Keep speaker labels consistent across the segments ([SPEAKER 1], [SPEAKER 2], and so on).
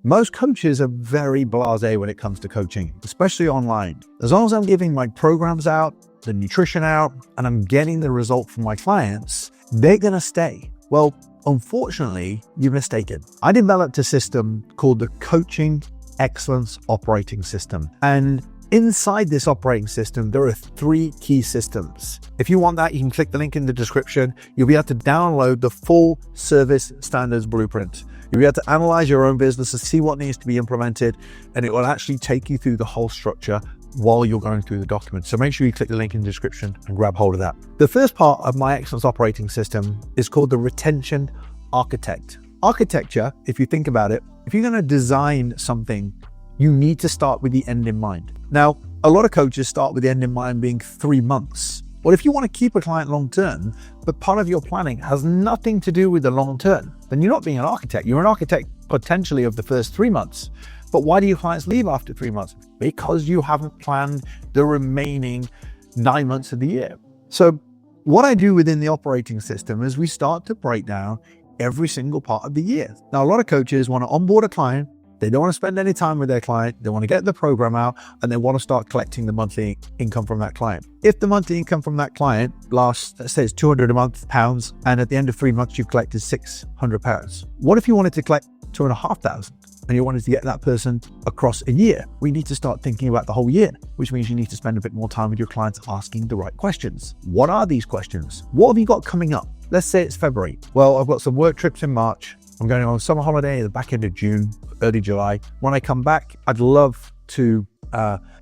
[SPEAKER 1] Most coaches are very blasé when it comes to coaching, especially online. As long as I'm giving my programs out, the nutrition out, and I'm getting the result from my clients, they're going to stay. Well, unfortunately, you're mistaken. I developed a system called the Coaching Excellence Operating System. And inside this operating system, there are 3 key systems. If you want that, you can click the link in the description. You'll be able to download the full service standards blueprint. You'll be able to analyze your own business and see what needs to be implemented, and it will actually take you through the whole structure while you're going through the document. So make sure you click the link in the description and grab hold of that. The first part of my Excellence Operating System is called the Retention Architect. Architecture, if you think about it, if you're going to design something, you need to start with the end in mind. Now, a lot of coaches start with the end in mind being 3 months. Well, if you want to keep a client long term, but part of your planning has nothing to do with the long term, then you're not being an architect. You're an architect potentially of the first 3 months. But why do your clients leave after 3 months? Because you haven't planned the remaining 9 months of the year. So what I do within the operating system is we start to break down every single part of the year. Now, a lot of coaches want to onboard a client. They don't want to spend any time with their client. They want to get the program out and they want to start collecting the monthly income from that client. If the monthly income from that client lasts, let's say it's 200 a month pounds, and at the end of 3 months, you've collected 600 pounds. What if you wanted to collect 2,500 and you wanted to get that person across a year? We need to start thinking about the whole year, which means you need to spend a bit more time with your clients asking the right questions. What are these questions? What have you got coming up? Let's say it's February. Well, I've got some work trips in March. I'm going on summer holiday at the back end of June, early July. When I come back, I'd love to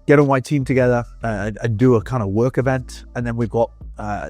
[SPEAKER 1] get all my team together and do a kind of work event. And then we've got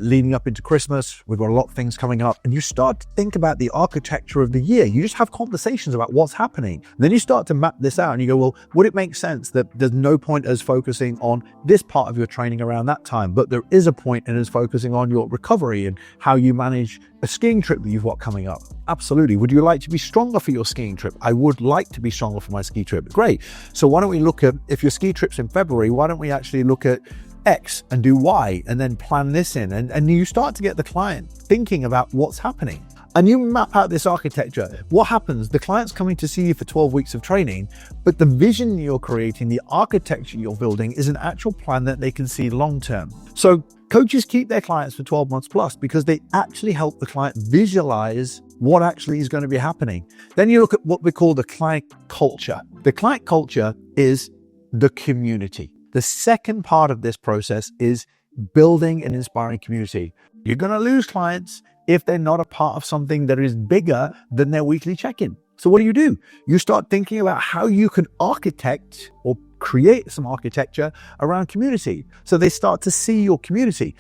[SPEAKER 1] leading up into Christmas, we've got a lot of things coming up. And you start to think about the architecture of the year. You just have conversations about what's happening. And then you start to map this out and you go, well, would it make sense that there's no point as focusing on this part of your training around that time, but there is a point in us focusing on your recovery and how you manage a skiing trip that you've got coming up? Absolutely. Would you like to be stronger for your skiing trip? I would like to be stronger for my ski trip. Great. So why don't we look at, if your ski trip's in February, why don't we actually look at X and do Y and then plan this in? And you start to get the client thinking about what's happening. And you map out this architecture. What happens? The client's coming to see you for 12 weeks of training, but the vision you're creating, the architecture you're building is an actual plan that they can see long term. So coaches keep their clients for 12 months plus because they actually help the client visualize what actually is going to be happening. Then you look at what we call the client culture. The client culture is the community. The second part of this process is building an inspiring community. You're going to lose clients if they're not a part of something that is bigger than their weekly check-in. So what do? You start thinking about how you can architect or create some architecture around community. So they start to see your community.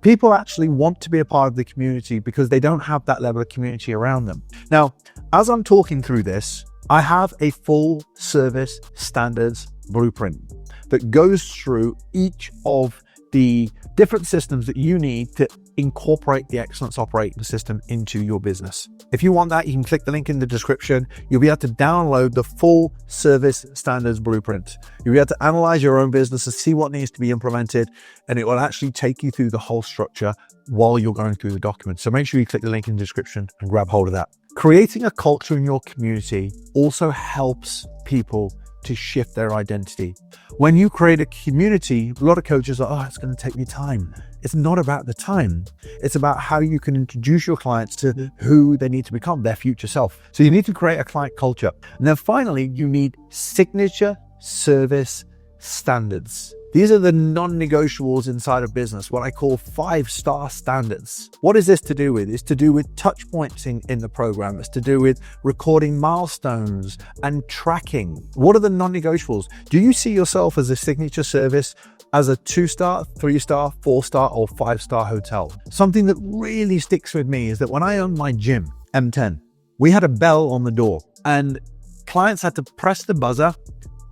[SPEAKER 1] People actually want to be a part of the community because they don't have that level of community around them. Now, as I'm talking through this, I have a full service standards blueprint that goes through each of the different systems that you need to incorporate the Excellence Operating System into your business. If you want that, you can click the link in the description. You'll be able to download the full service standards blueprint. You'll be able to analyze your own business and see what needs to be implemented, and it will actually take you through the whole structure while you're going through the document. So make sure you click the link in the description and grab hold of that. Creating a culture in your community also helps people to shift their identity. When you create a community, a lot of coaches are, it's going to take me time. It's not about the time. It's about how you can introduce your clients to who they need to become, their future self. So you need to create a client culture. And then finally, you need signature service standards. These are the non-negotiables inside of business, what I call 5-star standards. What is this to do with? It's to do with touch points in the program. It's to do with recording milestones and tracking. What are the non-negotiables? Do you see yourself as a signature service, as a 2-star, 3-star, 4-star, or 5-star hotel? Something that really sticks with me is that when I owned my gym, M10, we had a bell on the door and clients had to press the buzzer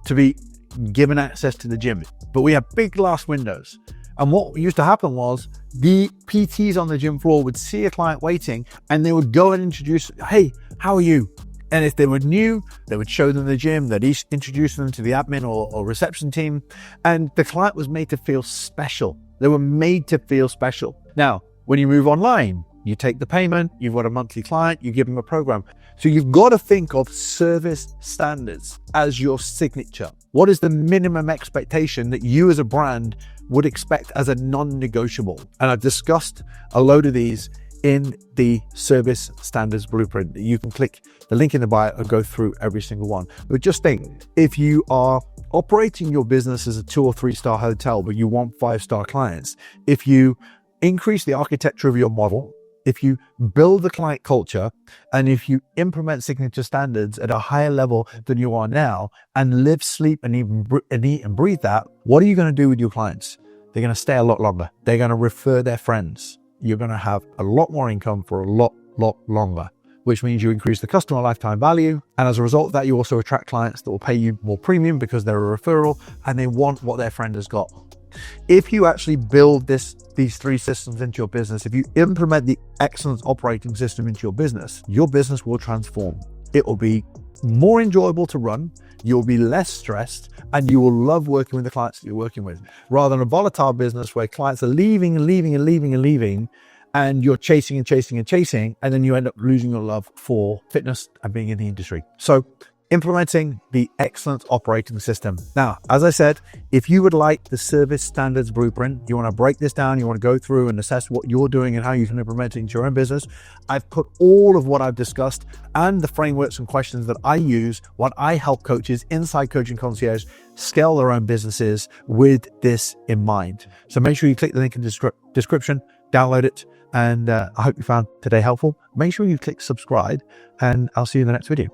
[SPEAKER 1] to be given access to the gym. But we had big glass windows. And what used to happen was the PTs on the gym floor would see a client waiting and they would go and introduce, hey, how are you? And if they were new, they would show them the gym, they'd introduce them to the admin or reception team. And the client was made to feel special. They were made to feel special. Now, when you move online, You take the payment, you've got a monthly client, you give them a program. So you've got to think of service standards as your signature. What is the minimum expectation that you as a brand would expect as a non-negotiable? And I've discussed a load of these in the service standards blueprint. You can click the link in the bio and go through every single one. But just think, if you are operating your business as a 2 or 3 star hotel, but you want 5-star clients, if you increase the architecture of your model, if you build the client culture, and if you implement signature standards at a higher level than you are now, and live, sleep, and eat and breathe that, what are you going to do with your clients? They're going to stay a lot longer. They're going to refer their friends. You're going to have a lot more income for a lot longer, which means you increase the customer lifetime value. And as a result of that, you also attract clients that will pay you more premium because they're a referral and they want what their friend has got. If you actually build these 3 systems into your business, if you implement the excellence operating system into your business will transform. It will be more enjoyable to run, you'll be less stressed, and you will love working with the clients that you're working with, rather than a volatile business where clients are leaving, and you're chasing, and then you end up losing your love for fitness and being in the industry. So implementing the excellence operating system. Now, as I said, if you would like the service standards blueprint, you want to break this down, you want to go through and assess what you're doing and how you can implement it into your own business, I've put all of what I've discussed and the frameworks and questions that I use when I help coaches inside Coaching Concierge scale their own businesses with this in mind. So make sure you click the link in the description, download it, and I hope you found today helpful. Make sure you click subscribe, and I'll see you in the next video.